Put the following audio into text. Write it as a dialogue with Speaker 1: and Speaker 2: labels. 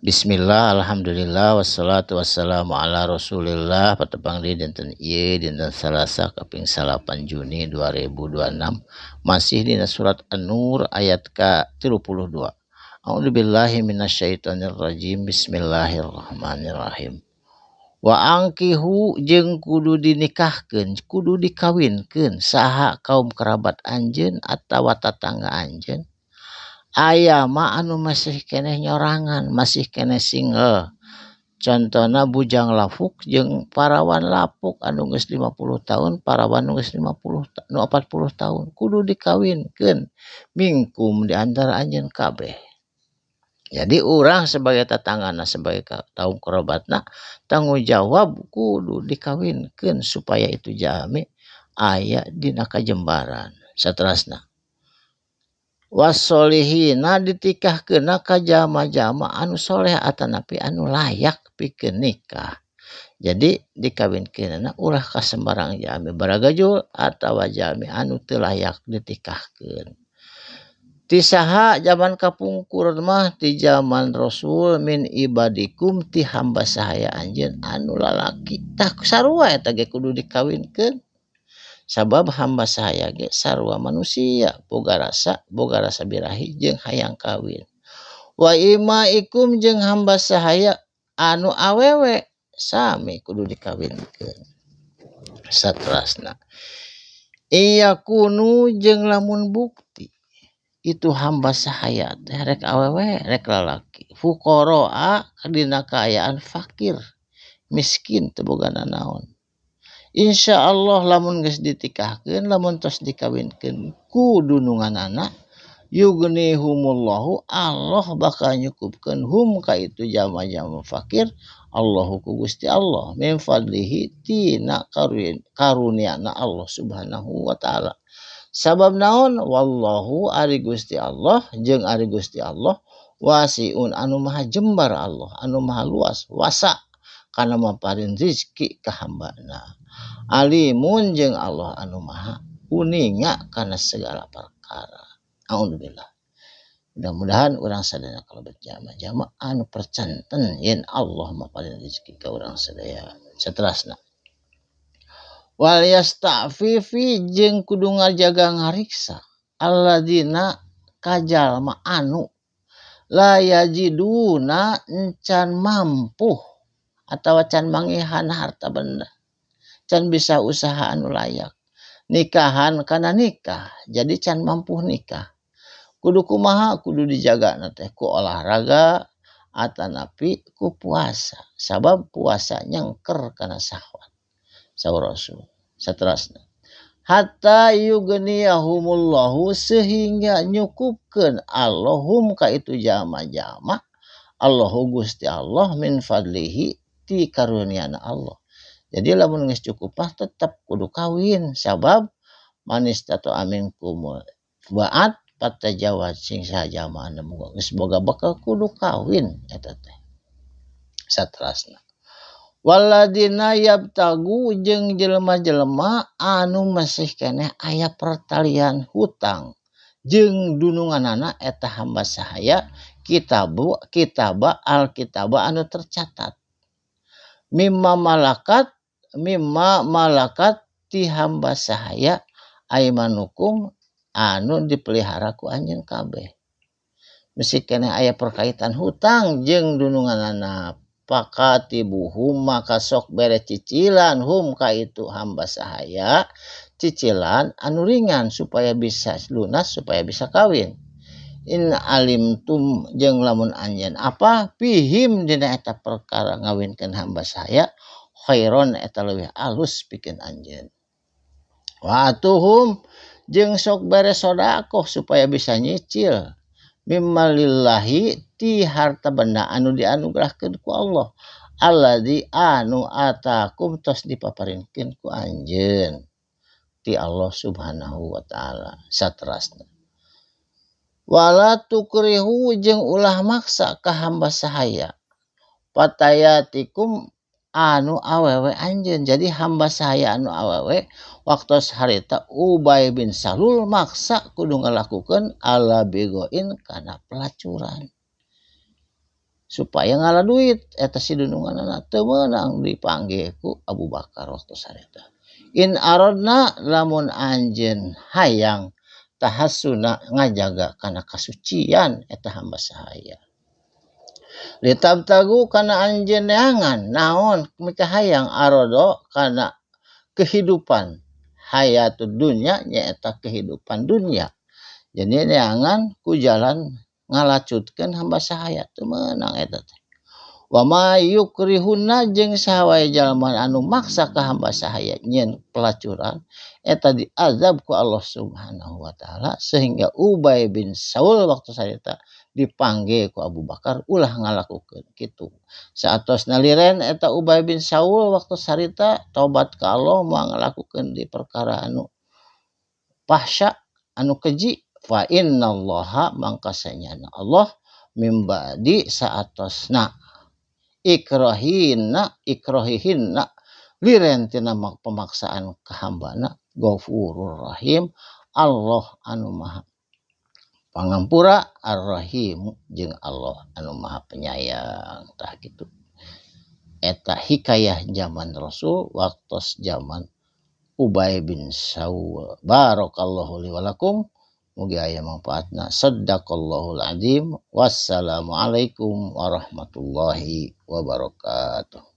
Speaker 1: Bismillah, alhamdulillah, wassalatu wassalamu ala rasulillah. Patepang di dinten ieu dinten Salasa kaping 8 Juni 2026. Masih dina surat An-Nur ayat ke-32. A'udzubillahi minasyaitonir rajim. Bismillahirrahmanirrahim. Wa angkihu jeung kudu dinikahkeun, kudu dikawinkeun saha kaum kerabat anjeun atawa tatangga anjeun. Aya mah anu masih keneh nyorangan, masih keneh single. Contohna bujang lafuk jeung parawan lapuk anu geus 50 tahun, parawan nu geus 40 tahun. Kudu dikawinkeun mingkum di antara anjeun kabeh. Jadi urang sebagai tatanggana, sebagai kaum kerabatna, tanggung jawab kudu dikawinkeun supaya itu jami aya dina kajembaran. Saterasna wasolihina ditikahkeunna ka jama-jama anu soleh atanapi anu layak pikeun nikah. Jadi dikawinkeunna ulah ka sembarang jami baragajul atawa jami anu teu layak ditikahkeun. Ti saha zaman kapungkur mah ti zaman Rasul min ibadikum ti hamba sahaya anjeun anu lalaki. Tah sarua eta ge kudu dikawinkeun. Sabab hamba sahaya ge sarua manusia boga rasa birahi jeung hayang kawin. Wa imaikum jeung hamba sahaya anu awewe sami kudu dikawinkeun. Saterasna iya kunu jeung lamun bukti itu hamba sahaya teh rek awewe rek lalaki fuqara dina kaayaan fakir miskin teu boga nanaon. Insya Allah lamun geus ditikahkeun, lamun tos dikawinkeun ku dununganana yughnihumullahu, Allah bakal nyukupkeun hum ka itu jama-jama fakir, Allahu ku Gusti Allah min fadlihi tina karuniana Allah Subhanahu wa taala. Sabab naon? Wallahu ari Gusti Allah jeung ari Gusti Allah wasiun anu maha jembar Allah, anu maha luas, wasa kana maparin rezeki ka hambana. Alimun jeung Allah anu maha uninga kana segala perkara. Alhamdulillah. Mudah-mudahan urang sadaya kalebet jama-jama anu percanten yen Allah maparin rezeki ka urang sadaya. Saterasna wal yastafifi jeung kudu ngajaga ngariksa alladzina kajalma anu la yajiduna encan mampu atawa can mangihan harta benda, can bisa usaha anu layak nikahan kana nikah, jadi can mampu nikah. Kudu kumaha? Kudu dijaga teh ku olahraga atanapi ku puasa, sabab puasa nyengker kana syahwat. Saur Rasul. Saterasna hatta yughniyahumullahu, sehingga nyukupkeun Allahum ka itu jama-jama Allahu Gusti Allah min fadlihi ti karuniana Allah. Jadi lamun geus cukup mah tetep kudu kawin, sabab manis tato aminkum ba'at patajawaz sing sajama anu geus boga bekal kudu kawin eta teh. Saterasna waladina yabtagu jeung jelema-jelema anu masih keneh aya pertalian hutang jeung dununganana eta hamba sahaya kitaba anu tercatat mimma malakat ti hamba sahaya aimanukum anu dipelihara ku anjeun kabeh. Mesti keneh aya perkaitan hutang jeung dununganana pakatibuhum, maka sok bere cicilan hum ka itu hamba sahaya cicilan anu ringan supaya bisa lunas, supaya bisa kawin. In alimtum jeung lamun anjeun apa pihim dina eta perkara ngawinkeun hamba sahaya khairon eta leuwih alus pikeun anjeun. Wa atuhum jeung sok bere sedekah supaya bisa nyicil mimmalillahi ti harta benda anu dianugerahkeun ku Allah alladzi anu atakum tos dipaparinkeun ku anjeun ti Allah Subhanahu wa taala. Saterasna wala tukrihu jeung ulah maksa ka hamba sahaya patayatikum anu awewe anjeun. Jadi hamba sahaya anu awewe waktos harita Ubay bin Salul maksa kudu ngalakukeun ala begoin kana pelacuran. supaya ngalah duit eta si dununganna teu meunang dipanggih ku Abu Bakar waktu sareta. In aradna lamun anjeun hayang tahassuna ngajaga kana kasucian eta hamba sahaya. Litabtagu kana anjeun neangan naon mika hayang arado kana kehidupan hayatud dunya nyaeta kehidupan dunia. Jadi neangan ku jalan ngalacutkeun hamba sahaya teu meunang eta teh. Wa ma yukrihunna jeung sawae jalma anu maksa ka hamba sahaya nyieun pelacuran eta diazab ku Allah Subhanahu wa taala sehingga Ubay bin Saul waktu sarita dipanggil ku Abu Bakar ulah ngalakukeun kitu. Saatosna liren eta Ubay bin Saul waktu sarita tobat ka Allah moal ngalakukeun di perkara anu fahsya anu keji fa innallaha mangkasanyana Allah mimbadi saatosna ikrahihinna liren tina pemaksaan ka hambana Ghafurur Rahim Allah anu maha pangampura Ar-Rahim jeung Allah anu maha penyayang tah kitu. Eta hikayah zaman Rasul waktos zaman Ubay bin Saul. Barakallahu li wa lakum. Mugi aya mangpaatna. Shadaqallahul adzim. Wassalamualaikum warahmatullahi wabarakatuh.